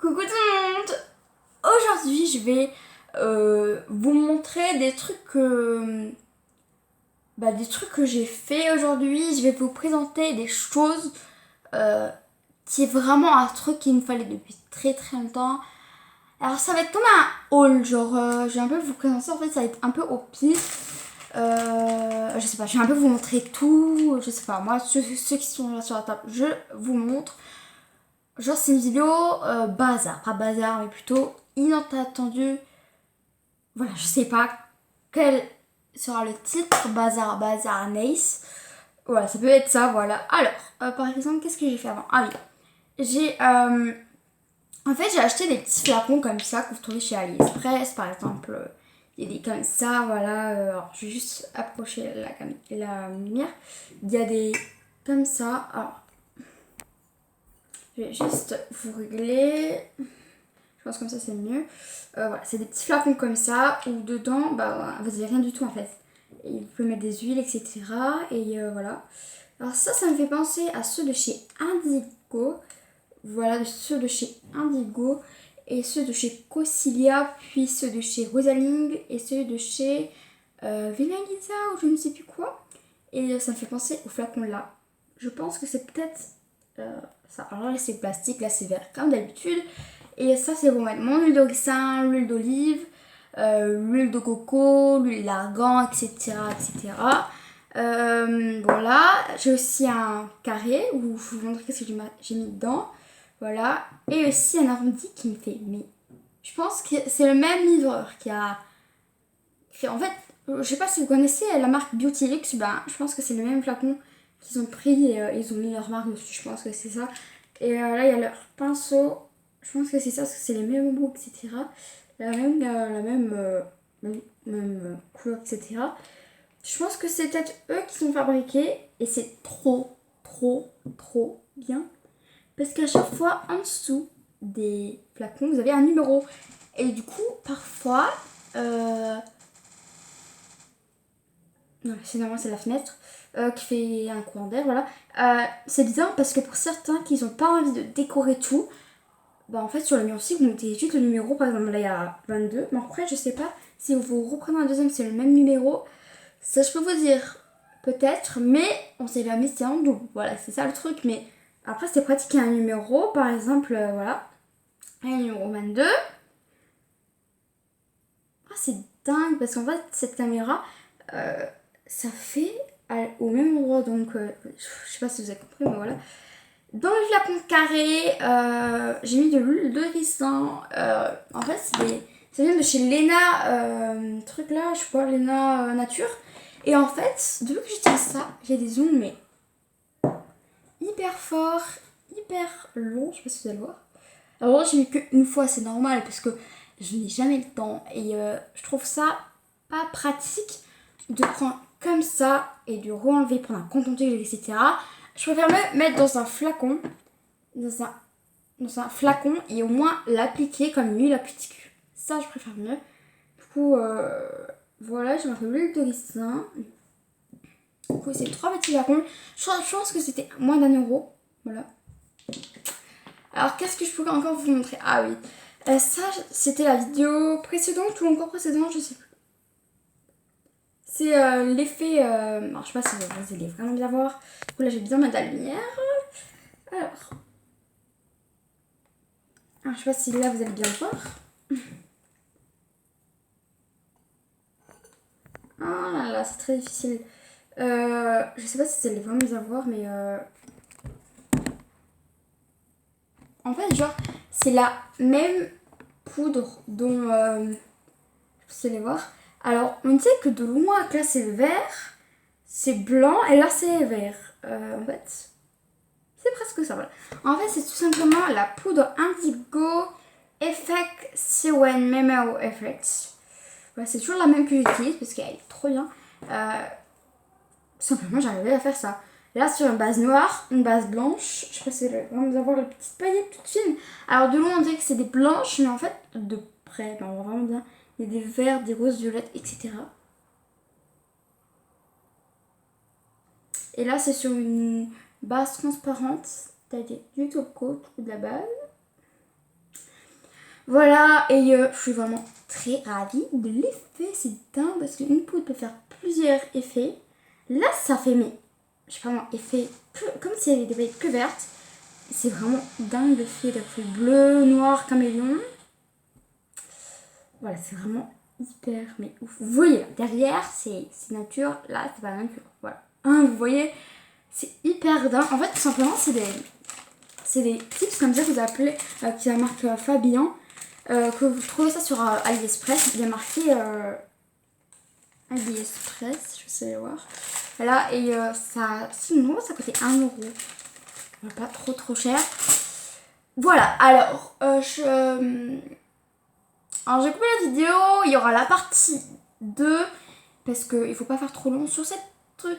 Coucou tout le monde. Aujourd'hui je vais vous montrer des trucs que j'ai fait aujourd'hui. Je vais vous présenter des choses euh, qui est vraiment un truc qu'il me fallait depuis très très longtemps. Alors ça va être comme un haul, genre je vais un peu vous présenter, en fait ça va être un peu au pif. Je sais pas, je vais un peu vous montrer tout, je sais pas, moi ceux qui sont là sur la table, je vous montre. Genre c'est une vidéo bazar, pas bazar mais plutôt inattendu. Voilà, je sais pas quel sera le titre, bazar, bazar, nice. Voilà, ça peut être ça, voilà. Alors, par exemple, qu'est-ce que j'ai fait avant? Ah oui, en fait, j'ai acheté des petits flacons comme ça que vous trouvez chez AliExpress, par exemple. Il y a des comme ça, voilà. Alors, je vais juste approcher la lumière. Il y a des comme ça. Alors, je vais juste vous régler. Je pense comme ça c'est mieux. Voilà, c'est des petits flacons comme ça où dedans, bah vous avez rien du tout en fait. Et vous pouvez mettre des huiles, etc. Et voilà. Alors ça me fait penser à ceux de chez Indigo. Voilà, ceux de chez Indigo et ceux de chez Cocilia, puis ceux de chez Rosaling et ceux de chez Villa Lisa ou je ne sais plus quoi. Et ça me fait penser aux flacons là. Je pense que c'est peut-être ça. Alors là c'est plastique, là c'est vert comme d'habitude. Et ça c'est pour mettre mon huile de ricin, l'huile d'olive, l'huile de coco, l'huile d'argan, etc. etc. Voilà, j'ai aussi un carré où je vous montre ce que j'ai mis dedans. Voilà, et aussi un arrondi qui me fait. Mais je pense que c'est le même livreur qui a. En fait, je sais pas si vous connaissez la marque Beautylux, ben je pense que c'est le même flacon qu'ils ont pris et ils ont mis leur marque dessus. Je pense que c'est ça. Et là, il y a leur pinceau. Je pense que c'est ça, parce que c'est les mêmes mots, etc. La même couleur, etc. Je pense que c'est peut-être eux qui sont fabriqués et c'est trop, trop, trop bien. Parce qu'à chaque fois, en dessous des flacons, vous avez un numéro. Et du coup, parfois, non, c'est normal, c'est la fenêtre qui fait un courant d'air, voilà. C'est bizarre parce que pour certains qui n'ont pas envie de décorer tout, bah en fait sur le mur aussi vous mettez juste le numéro, par exemple là il y a 22, mais après je sais pas si vous reprenez un deuxième c'est le même numéro. Ça je peux vous dire peut-être, mais on sait jamais si c'est en double, voilà c'est ça le truc. Mais après c'est pratique, un numéro par exemple, voilà, un numéro 22. Ah c'est dingue parce qu'en fait cette caméra ça fait au même endroit, donc je sais pas si vous avez compris mais voilà. Dans le flacon carré, j'ai mis de l'huile de ricin. En fait, ça vient de chez Lena, truc là, je sais pas, Lena Nature. Et en fait, depuis que j'utilise ça, j'ai des ongles mais hyper forts, hyper longs, je sais pas si vous allez voir. Alors j'ai mis qu'une fois, c'est normal parce que je n'ai jamais le temps. Et je trouve ça pas pratique de prendre comme ça et de re-enlever, prendre un coton-tige, etc. Je préfère me mettre dans un flacon, dans un, dans un flacon et au moins l'appliquer comme une huile à cuticule. Ça, je préfère mieux. Du coup, voilà, j'ai marqué l'huile de ricin. Du coup, c'est 3 petits flacons. Je pense que c'était moins d'1 euro. Voilà. Alors, qu'est-ce que je pourrais encore vous montrer? Ah oui. Ça, c'était la vidéo précédente ou encore précédente, je sais plus. C'est l'effet. Alors, je sais pas si vous allez vraiment bien voir. Du coup, là, j'ai bien mettre la lumière. Alors, je sais pas si là, vous allez bien voir. Ah là là, c'est très difficile. Je sais pas si vous allez vraiment bien voir, mais en fait, genre, c'est la même poudre dont. Vous allez voir. Alors, on sait que de loin, là, c'est vert, c'est blanc, et là, c'est vert. En fait, c'est presque ça, voilà. En fait, c'est tout simplement la poudre Indigo Effect Sewen Memo Effects. Voilà, c'est toujours la même que j'utilise parce qu'elle est trop bien. Simplement, j'arrivais à faire ça. Là, sur une base noire, une base blanche, je sais pas si vous allez vraiment avoir les petites paillettes toutes fines. Alors, de loin, on dirait que c'est des blanches, mais en fait, de près, ben, on voit vraiment bien. Il y a des verts, des roses, violettes, etc. Et là, c'est sur une base transparente. T'as du top coat ou de la base. Voilà, et je suis vraiment très ravie de l'effet. C'est dingue parce qu'une poudre peut faire plusieurs effets. Là, ça fait, mais je sais pas moi, effet comme s'il y avait des baguettes plus vertes. C'est vraiment dingue l'effet d'effet bleu, noir, caméléon. Voilà, c'est vraiment hyper, mais ouf. Vous voyez, derrière, c'est nature. Là, c'est pas nature. Voilà. Hein, vous voyez, c'est hyper dingue. En fait, tout simplement, c'est des tips comme ça que vous appelez, qui a marqué Fabien. Que vous trouvez ça sur AliExpress. Il y a marqué AliExpress, je sais voir. Voilà, et ça, sinon, ça coûtait 1€. Pas trop cher. Voilà, alors, alors j'ai coupé la vidéo. Il y aura la partie 2 parce qu'il faut pas faire trop long sur cette truc.